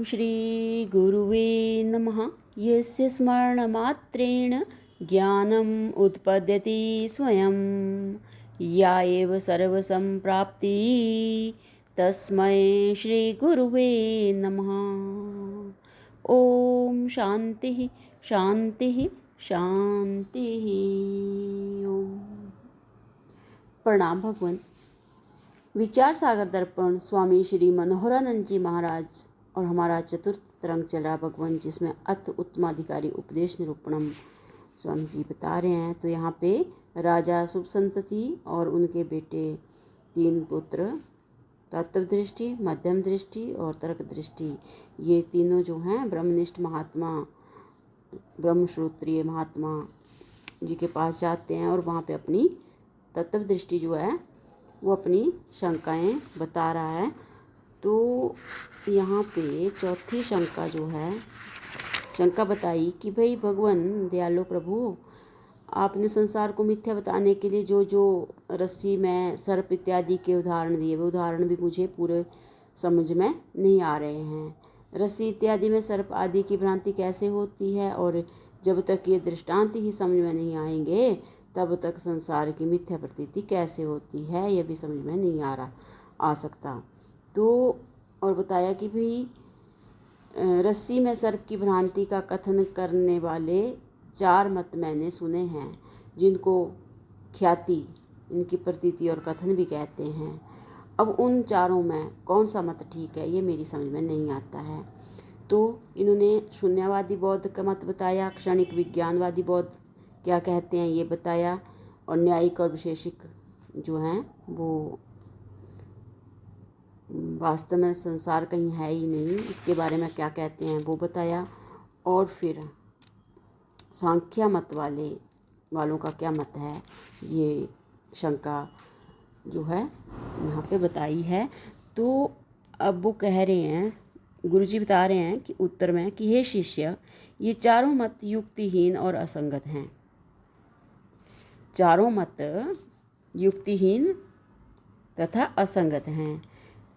श्रीगुरुवे नमः। यस्य स्मरणमात्रेण ज्ञानम् उत्पद्यते स्वयं, या एव सर्वसम्प्राप्ति तस्मै श्रीगुरुवे नमः। ओम शांति शांति शांति। ओम। प्रणाम भगवान। विचार सागर दर्पण स्वामी श्री मनोहरानंद जी महाराज और हमारा चतुर्थ तरंग चल रहा भगवान, जिसमें अथ उत्तमाधिकारी उपदेश निरूपणम स्वामी जी बता रहे हैं। तो यहाँ पे राजा शुभ संतति और उनके बेटे 3 पुत्र, तत्व दृष्टि, मध्यम दृष्टि और तर्क दृष्टि, ये तीनों जो हैं ब्रह्मनिष्ठ महात्मा, ब्रह्मश्रोत्रिय महात्मा जी के पास जाते हैं और वहाँ पे अपनी तत्व दृष्टि जो है वो अपनी शंकाएं बता रहा है। तो यहाँ पे चौथी शंका जो है, शंका बताई कि भाई भगवान दयालु प्रभु, आपने संसार को मिथ्या बताने के लिए जो जो रस्सी में सर्प इत्यादि के उदाहरण दिए, वो उदाहरण भी मुझे पूरे समझ में नहीं आ रहे हैं। रस्सी इत्यादि में सर्प आदि की भ्रांति कैसे होती है, और जब तक ये दृष्टांत ही समझ में नहीं आएंगे तब तक संसार की मिथ्या प्रतीति कैसे होती है, यह भी समझ में नहीं आ सकता। तो और बताया कि भाई रस्सी में सर्प की भ्रांति का कथन करने वाले 4 मत मैंने सुने हैं, जिनको ख्याति, इनकी प्रतीति और कथन भी कहते हैं। अब उन चारों में कौन सा मत ठीक है, ये मेरी समझ में नहीं आता है। तो इन्होंने शून्यवादी बौद्ध का मत बताया, क्षणिक विज्ञानवादी बौद्ध क्या कहते हैं ये बताया, और न्यायिक और विशेषिक जो हैं वो वास्तव में संसार कहीं है ही नहीं, इसके बारे में क्या कहते हैं वो बताया। और फिर सांख्या मत वालों का क्या मत है, ये शंका जो है यहाँ पे बताई है। तो अब वो कह रहे हैं, गुरुजी बता रहे हैं कि उत्तर में कि हे शिष्य, ये चारों मत युक्तिहीन और असंगत हैं। चारों मत युक्तिहीन तथा असंगत हैं।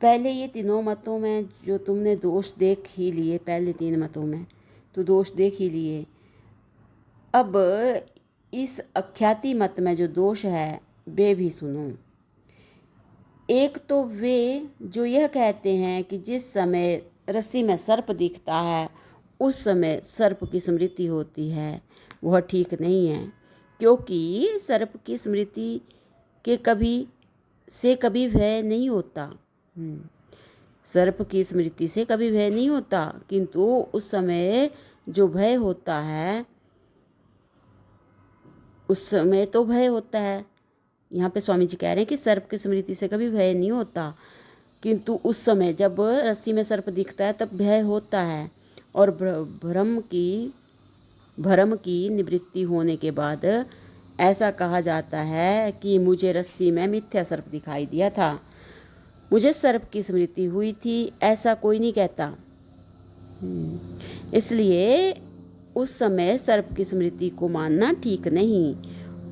पहले ये तीनों मतों में जो तुमने दोष देख ही लिए, पहले 3 मतों में तो दोष देख ही लिए। अब इस अख्याति मत में जो दोष है वे भी सुनो। एक तो वे जो यह कहते हैं कि जिस समय रस्सी में सर्प दिखता है उस समय सर्प की स्मृति होती है, वह ठीक नहीं है, क्योंकि सर्प की स्मृति के कभी भय नहीं होता। सर्प की स्मृति से कभी भय नहीं होता, किंतु उस समय जो भय होता है उस समय तो भय होता है। यहाँ पे स्वामी जी कह रहे हैं कि सर्प की स्मृति से कभी भय नहीं होता, किंतु उस समय जब रस्सी में सर्प दिखता है तब भय होता है। और भ्रम की निवृत्ति होने के बाद ऐसा कहा जाता है कि मुझे रस्सी में मिथ्या सर्प दिखाई दिया था, मुझे सर्प की स्मृति हुई थी, ऐसा कोई नहीं कहता। इसलिए उस समय सर्प की स्मृति को मानना ठीक नहीं।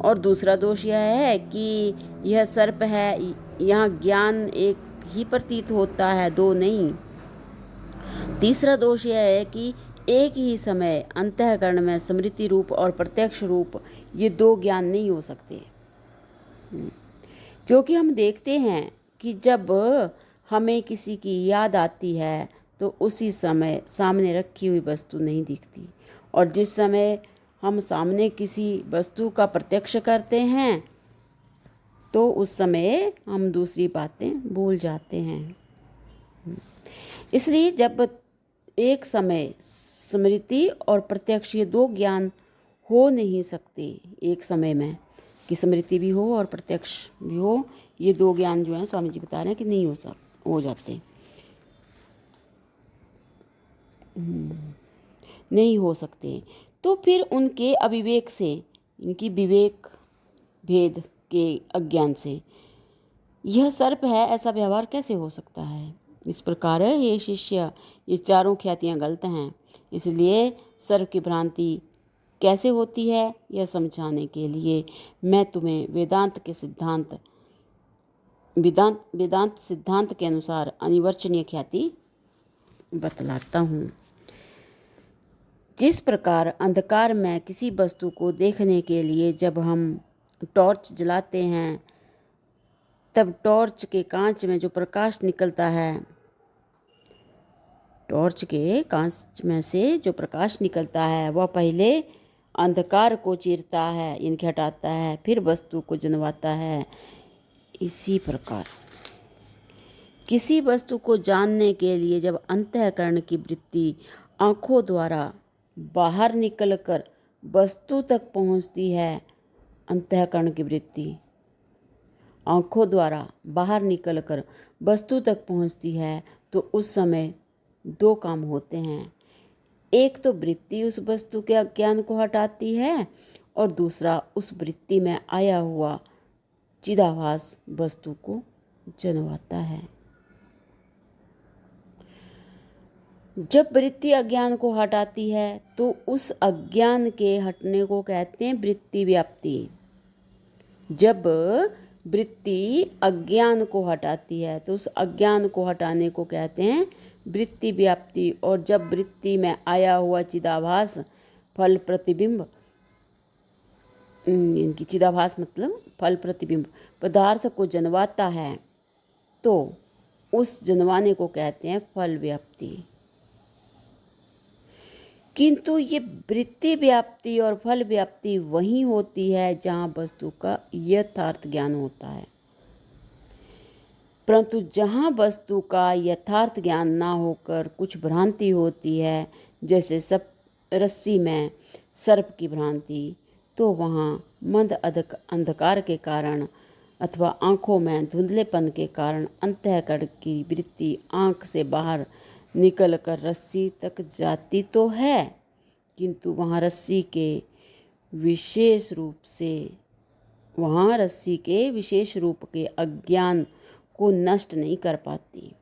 और दूसरा दोष यह है कि यह सर्प है, यहाँ ज्ञान एक ही प्रतीत होता है, 2 नहीं। तीसरा दोष यह है कि एक ही समय अंतःकरण में स्मृति रूप और प्रत्यक्ष रूप, ये 2 ज्ञान नहीं हो सकते। क्योंकि हम देखते हैं कि जब हमें किसी की याद आती है तो उसी समय सामने रखी हुई वस्तु नहीं दिखती, और जिस समय हम सामने किसी वस्तु का प्रत्यक्ष करते हैं तो उस समय हम दूसरी बातें भूल जाते हैं। इसलिए जब एक समय स्मृति और प्रत्यक्ष, ये 2 ज्ञान हो नहीं सकते एक समय में, कि स्मृति भी हो और प्रत्यक्ष भी हो, ये 2 ज्ञान जो हैं स्वामी जी बता रहे हैं कि नहीं हो जाते, नहीं हो सकते। तो फिर उनके अविवेक से, इनकी विवेक भेद के अज्ञान से यह सर्प है ऐसा व्यवहार कैसे हो सकता है। इस प्रकार हे शिष्य, ये चारों ख्यातियाँ गलत हैं। इसलिए सर्प की भ्रांति कैसे होती है यह समझाने के लिए मैं तुम्हें वेदांत सिद्धांत के अनुसार अनिवर्चनीय ख्याति बतलाता हूँ। जिस प्रकार अंधकार में किसी वस्तु को देखने के लिए जब हम टॉर्च जलाते हैं, तब टॉर्च के कांच में जो प्रकाश निकलता है, टॉर्च के कांच में से जो प्रकाश निकलता है वह पहले अंधकार को चीरता है, इनके हटाता है, फिर वस्तु को जलवाता है। इसी प्रकार किसी वस्तु को जानने के लिए जब अंतःकरण की वृत्ति आँखों द्वारा बाहर निकलकर वस्तु तक पहुँचती है, अंतःकरण की वृत्ति आँखों द्वारा बाहर निकलकर वस्तु तक पहुँचती है, तो उस समय दो काम होते हैं। एक तो वृत्ति उस वस्तु के अज्ञान को हटाती है और दूसरा उस वृत्ति में आया हुआ चिदाभास वस्तु को जन्माता है। जब वृत्ति अज्ञान को हटाती है तो उस अज्ञान के हटने को कहते हैं वृत्ति व्याप्ति। जब वृत्ति अज्ञान को हटाती है तो उस अज्ञान को हटाने को कहते हैं वृत्ति व्याप्ति। और जब वृत्ति में आया हुआ चिदाभास फल प्रतिबिंब, इनकी चिदाभास मतलब फल प्रतिबिंब पदार्थ को जन्माता है, तो उस जन्माने को कहते हैं फल व्याप्ति। किंतु ये वृत्ति व्याप्ति और फल व्याप्ति वहीं होती है जहाँ वस्तु का यथार्थ ज्ञान होता है। परंतु जहाँ वस्तु का यथार्थ ज्ञान ना होकर कुछ भ्रांति होती है, जैसे सब रस्सी में सर्प की भ्रांति, तो वहाँ मंद अंधकार के कारण अथवा आँखों में धुंधलेपन के कारण अंतःकरण की वृत्ति आँख से बाहर निकलकर रस्सी तक जाती तो है, किंतु वहाँ रस्सी के विशेष रूप के अज्ञान को नष्ट नहीं कर पाती।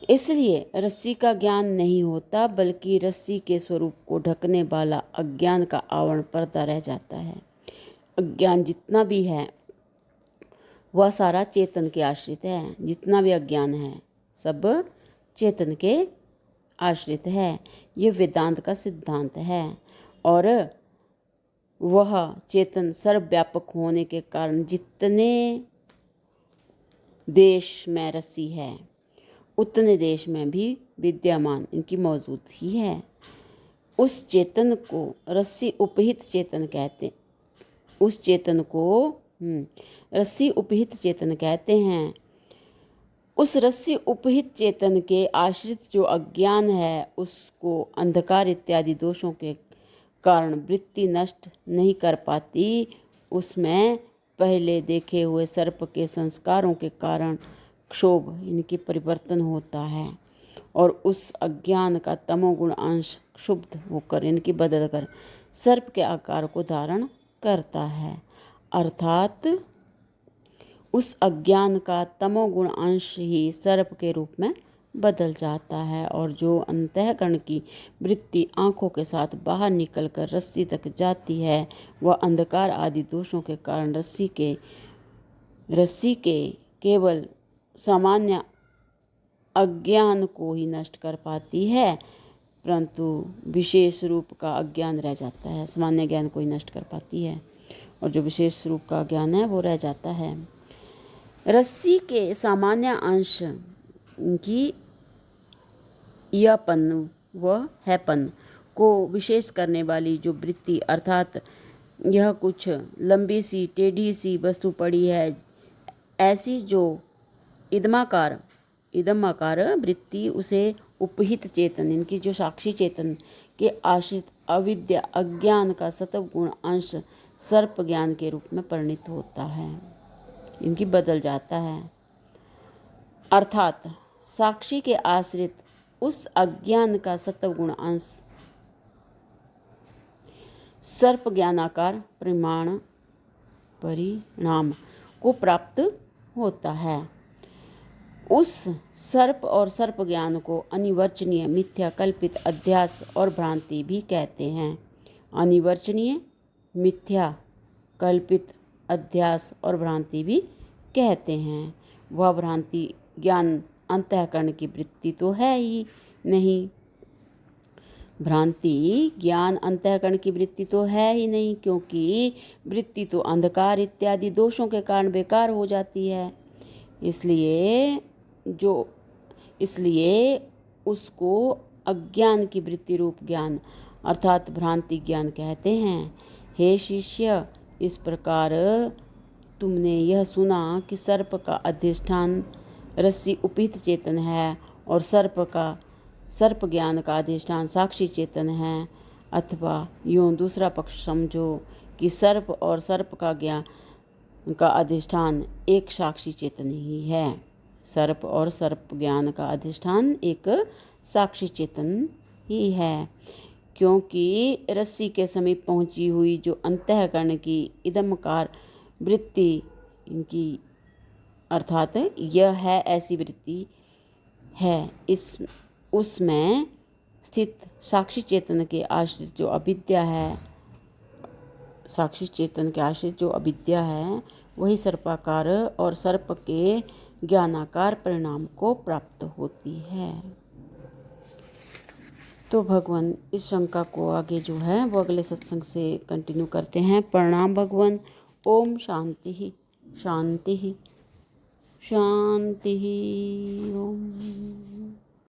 इसलिए रस्सी का ज्ञान नहीं होता, बल्कि रस्सी के स्वरूप को ढकने वाला अज्ञान का आवरण पर्दा रह जाता है। अज्ञान जितना भी है वह सारा चेतन के आश्रित है। जितना भी अज्ञान है सब चेतन के आश्रित है। ये वेदांत का सिद्धांत है। और वह चेतन सर्वव्यापक होने के कारण जितने देश में रस्सी है उतने देश में भी विद्यमान इनकी मौजूदगी है। उस चेतन को रस्सी उपहित चेतन कहते हैं। उस चेतन को रस्सी उपहित चेतन कहते हैं। उस रस्सी उपहित चेतन के आश्रित जो अज्ञान है उसको अंधकार इत्यादि दोषों के कारण वृत्ति नष्ट नहीं कर पाती। उसमें पहले देखे हुए सर्प के संस्कारों के कारण क्षोभ इनकी परिवर्तन होता है और उस अज्ञान का तमोगुण अंश क्षुब्ध होकर इनकी बदलकर सर्प के आकार को धारण करता है। अर्थात उस अज्ञान का तमोगुण अंश ही सर्प के रूप में बदल जाता है और जो अंतःकरण की वृत्ति आँखों के साथ बाहर निकलकर रस्सी तक जाती है वह अंधकार आदि दोषों के कारण रस्सी के केवल सामान्य अज्ञान को ही नष्ट कर पाती है, परंतु विशेष रूप का अज्ञान रह जाता है। सामान्य ज्ञान को ही नष्ट कर पाती है और जो विशेष रूप का ज्ञान है वो रह जाता है। रस्सी के सामान्य अंश की यपन व हैपन को विशेष करने वाली जो वृत्ति, अर्थात यह कुछ लंबी सी टेढ़ी सी वस्तु पड़ी है, ऐसी जो इदमाकार वृत्ति उसे उपहित चेतन इनकी जो साक्षी चेतन के आश्रित अविद्या अज्ञान का सत्व गुण अंश सर्प ज्ञान के रूप में परिणित होता है, इनकी बदल जाता है। अर्थात साक्षी के आश्रित उस अज्ञान का सत्व गुण अंश सर्प ज्ञानाकार परिणाम को प्राप्त होता है। उस सर्प और सर्प ज्ञान को अनिवर्चनीय मिथ्या कल्पित अध्यास और भ्रांति भी कहते हैं। अनिवर्चनीय मिथ्या कल्पित अध्यास और भ्रांति भी कहते हैं। वह भ्रांति ज्ञान अंतःकरण की वृत्ति तो है ही नहीं। भ्रांति ज्ञान अंतःकरण की वृत्ति तो है ही नहीं, क्योंकि वृत्ति तो अंधकार इत्यादि दोषों के कारण बेकार हो जाती है। इसलिए उसको अज्ञान की वृत्ति रूप ज्ञान अर्थात भ्रांति ज्ञान कहते हैं। हे शिष्य, इस प्रकार तुमने यह सुना कि सर्प का अधिष्ठान रस्सी उपहित चेतन है और सर्प ज्ञान का अधिष्ठान साक्षी चेतन है। अथवा यूँ दूसरा पक्ष समझो कि सर्प और सर्प का ज्ञान का अधिष्ठान एक साक्षी चेतन ही है। सर्प और सर्प ज्ञान का अधिष्ठान एक साक्षी चेतन ही है, क्योंकि रस्सी के समीप पहुंची हुई जो अंतःकरण की इदमकार वृत्ति इनकी अर्थात यह है ऐसी वृत्ति है, उसमें स्थित साक्षी चेतन के आश्रित जो अविद्या है, साक्षी चेतन के आश्रित जो अविद्या है, वही सर्पाकार और सर्प के ज्ञानाकार परिणाम को प्राप्त होती है। तो भगवान इस शंका को आगे जो है वो अगले सत्संग से कंटिन्यू करते हैं। प्रणाम भगवान। ओम शांति ही शांति ही शांति ही। ओम।